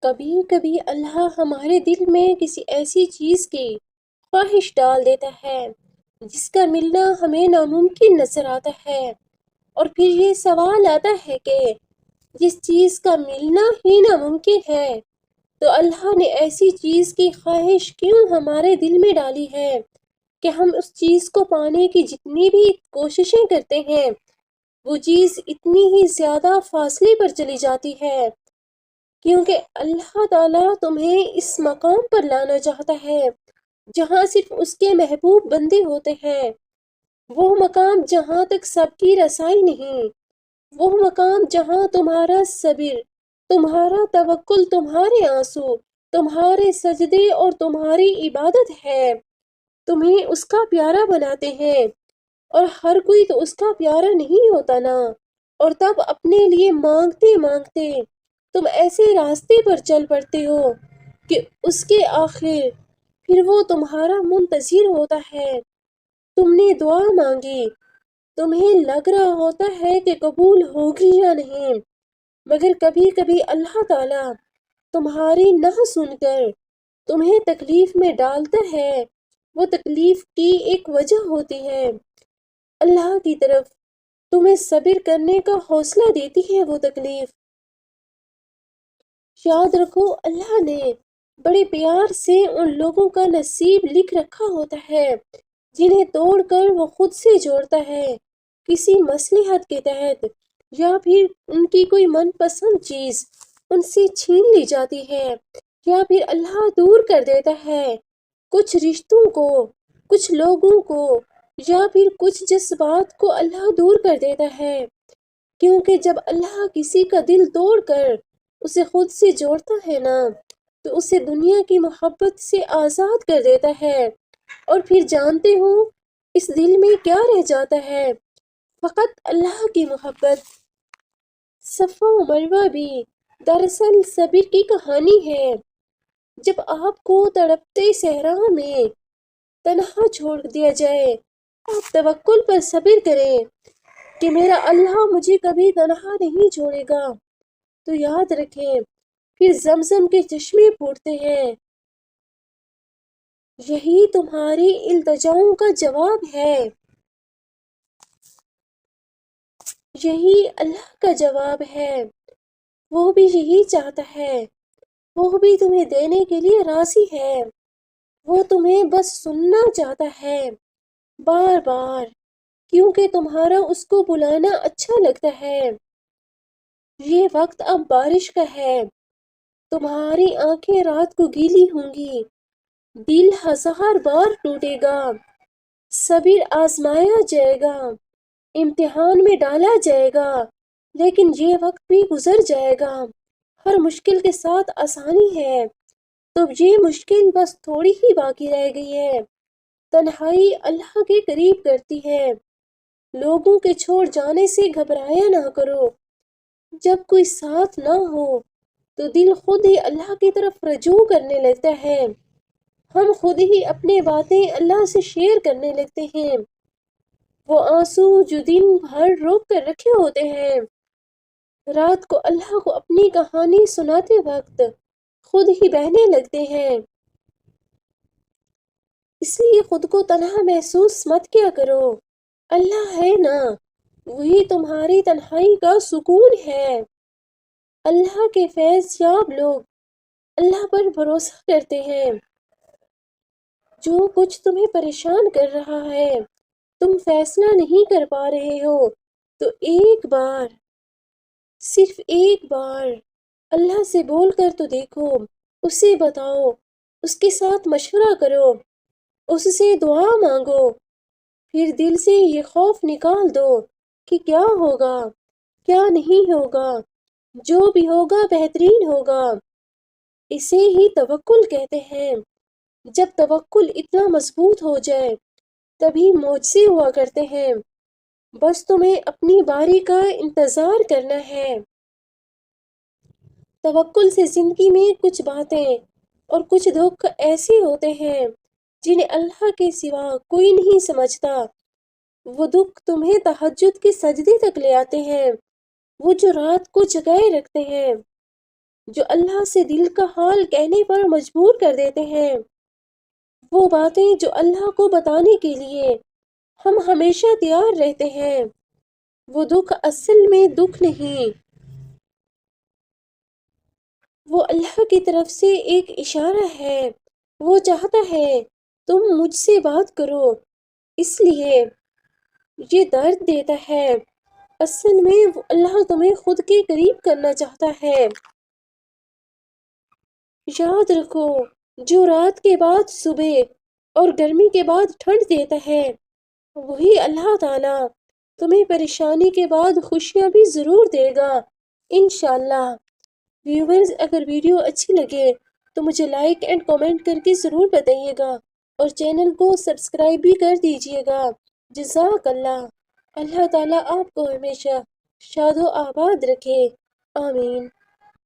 کبھی کبھی اللہ ہمارے دل میں کسی ایسی چیز کی خواہش ڈال دیتا ہے جس کا ملنا ہمیں ناممکن نظر آتا ہے، اور پھر یہ سوال آتا ہے کہ جس چیز کا ملنا ہی ناممکن ہے تو اللہ نے ایسی چیز کی خواہش کیوں ہمارے دل میں ڈالی ہے کہ ہم اس چیز کو پانے کی جتنی بھی کوششیں کرتے ہیں وہ چیز اتنی ہی زیادہ فاصلے پر چلی جاتی ہے، کیونکہ اللہ تعالیٰ تمہیں اس مقام پر لانا چاہتا ہے جہاں صرف اس کے محبوب بندے ہوتے ہیں، وہ مقام جہاں تک سب کی رسائی نہیں، وہ مقام جہاں تمہارا صبر، تمہارا توکل، تمہارے آنسو، تمہارے سجدے اور تمہاری عبادت ہے، تمہیں اس کا پیارا بناتے ہیں، اور ہر کوئی تو اس کا پیارا نہیں ہوتا نا، اور تب اپنے لیے مانگتے مانگتے تم ایسے راستے پر چل پڑتے ہو کہ اس کے آخر پھر وہ تمہارا منتظر ہوتا ہے۔ تم نے دعا مانگی، تمہیں لگ رہا ہوتا ہے کہ قبول ہوگی یا نہیں، مگر کبھی کبھی اللہ تعالیٰ تمہاری نہ سن کر تمہیں تکلیف میں ڈالتا ہے، وہ تکلیف کی ایک وجہ ہوتی ہے، اللہ کی طرف تمہیں صبر کرنے کا حوصلہ دیتی ہے وہ تکلیف۔ یاد رکھو اللہ نے بڑے پیار سے ان لوگوں کا نصیب لکھ رکھا ہوتا ہے جنہیں توڑ کر وہ خود سے جوڑتا ہے کسی مصلحت کے تحت، یا پھر ان کی کوئی من پسند چیز ان سے چھین لی جاتی ہے، یا پھر اللہ دور کر دیتا ہے کچھ رشتوں کو، کچھ لوگوں کو، یا پھر کچھ جذبات کو اللہ دور کر دیتا ہے، کیونکہ جب اللہ کسی کا دل توڑ کر اسے خود سے جوڑتا ہے نا تو اسے دنیا کی محبت سے آزاد کر دیتا ہے، اور پھر جانتے ہو اس دل میں کیا رہ جاتا ہے؟ فقط اللہ کی محبت۔ صفا و مروہ بھی دراصل صبر کی کہانی ہے۔ جب آپ کو تڑپتے صحرا میں تنہا چھوڑ دیا جائے، آپ توکل پر صبر کریں کہ میرا اللہ مجھے کبھی تنہا نہیں چھوڑے گا، تو یاد رکھیں پھر زمزم کے چشمے پھوٹتے ہیں، یہی تمہاری التجاؤں کا جواب ہے، یہی اللہ کا جواب ہے، وہ بھی یہی چاہتا ہے، وہ بھی تمہیں دینے کے لیے راضی ہے، وہ تمہیں بس سننا چاہتا ہے بار بار، کیونکہ تمہارا اس کو بلانا اچھا لگتا ہے۔ یہ وقت اب بارش کا ہے، تمہاری آنکھیں رات کو گیلی ہوں گی، دل ہزار بار ٹوٹے گا، صبر آزمایا جائے گا، امتحان میں ڈالا جائے گا، لیکن یہ وقت بھی گزر جائے گا، ہر مشکل کے ساتھ آسانی ہے، تو یہ مشکل بس تھوڑی ہی باقی رہ گئی ہے۔ تنہائی اللہ کے قریب کرتی ہے، لوگوں کے چھوڑ جانے سے گھبرایا نہ کرو، جب کوئی ساتھ نہ ہو تو دل خود ہی اللہ کی طرف رجوع کرنے لگتا ہے، ہم خود ہی اپنی باتیں اللہ سے شیئر کرنے لگتے ہیں، وہ آنسو جو دن بھر روک کر رکھے ہوتے ہیں، رات کو اللہ کو اپنی کہانی سناتے وقت خود ہی بہنے لگتے ہیں، اس لیے خود کو تنہا محسوس مت کیا کرو، اللہ ہے نا، وہی تمہاری تنہائی کا سکون ہے۔ اللہ کے فیض یاب لوگ اللہ پر بھروسہ کرتے ہیں، جو کچھ تمہیں پریشان کر رہا ہے، تم فیصلہ نہیں کر پا رہے ہو، تو ایک بار، صرف ایک بار اللہ سے بول کر تو دیکھو، اسے بتاؤ، اس کے ساتھ مشورہ کرو، اس سے دعا مانگو، پھر دل سے یہ خوف نکال دو کہ کیا ہوگا، کیا نہیں ہوگا، جو بھی ہوگا بہترین ہوگا، اسے ہی توکل کہتے ہیں۔ جب توکل اتنا مضبوط ہو جائے تبھی معجزے ہوا کرتے ہیں، بس تمہیں اپنی باری کا انتظار کرنا ہے۔ توکل سے زندگی میں کچھ باتیں اور کچھ دکھ ایسے ہوتے ہیں جنہیں اللہ کے سوا کوئی نہیں سمجھتا، وہ دکھ تمہیں تہجد کے سجدے تک لے آتے ہیں، وہ جو رات کو جگائے رکھتے ہیں، جو اللہ سے دل کا حال کہنے پر مجبور کر دیتے ہیں، وہ باتیں جو اللہ کو بتانے کے لیے ہم ہمیشہ تیار رہتے ہیں۔ وہ دکھ اصل میں دکھ نہیں، وہ اللہ کی طرف سے ایک اشارہ ہے۔ وہ چاہتا ہے تم مجھ سے بات کرو، اس لیے یہ درد دیتا ہے۔ اصل میں وہ اللہ تمہیں خود کے قریب کرنا چاہتا ہے۔ یاد رکھو، جو رات کے بعد صبح اور گرمی کے بعد ٹھنڈ دیتا ہے، وہی اللہ تعالیٰ تمہیں پریشانی کے بعد خوشیاں بھی ضرور دے گا، انشاءاللہ۔ ویورز، اگر ویڈیو اچھی لگے تو مجھے لائک اینڈ کامنٹ کر کے ضرور بتائیے گا، اور چینل کو سبسکرائب بھی کر دیجیے گا۔ جزاک اللہ۔ اللہ تعالیٰ آپ کو ہمیشہ شاد و آباد رکھے، آمین۔